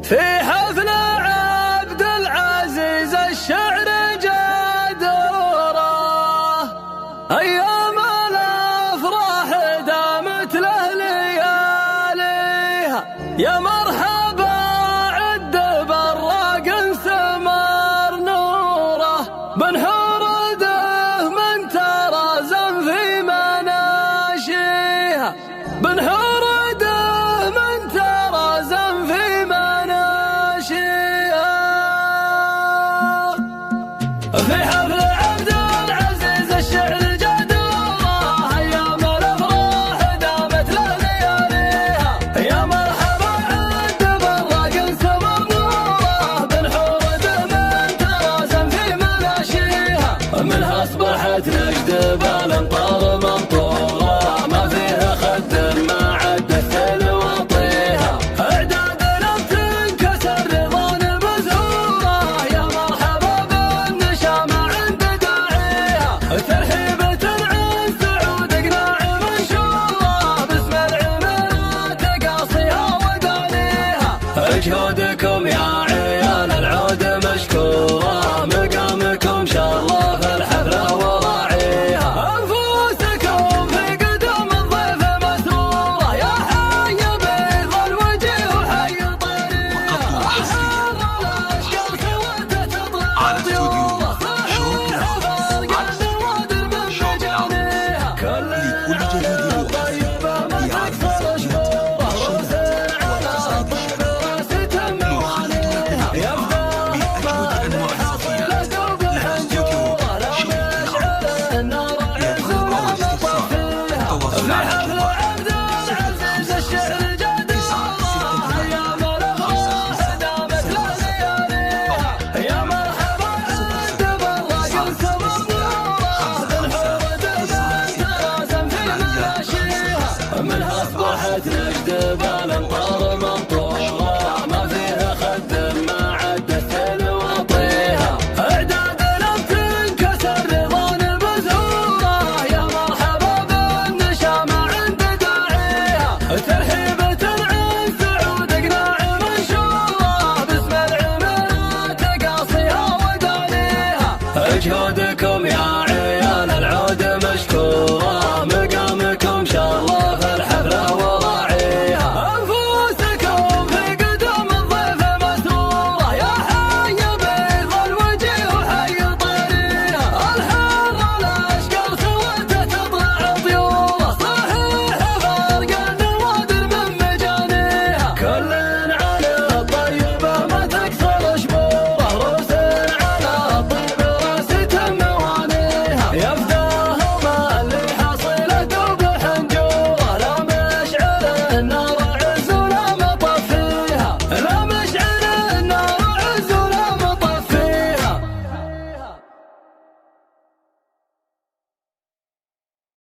في حفل عبد العزيز الشعر جدوره، أيام الأفراح دامت له لياليها. يا مرحبا عد براق سمر نوره، بنحورده من ترازم في مناشيها، بنحورده من ترازم في مناشيها. في حفل عبد العزيز الشعر جدوره، أيام الأفراح دامت له لياليها. يا مرحبا عد براق سمر نوره، بنحورده من ترازم في مناشيها. منها أصبحت نجد بالأمطار ممطورة، ما فيها خد ما عد الثل وطيها. أعداد لم تنكسر رضوان المزهورة، يا مرحبا بالنشامة عند داعيها. ترحيبة عن سعود قناع منشورة، باسم العمارات قاصيها ودانيها. جهودكم يا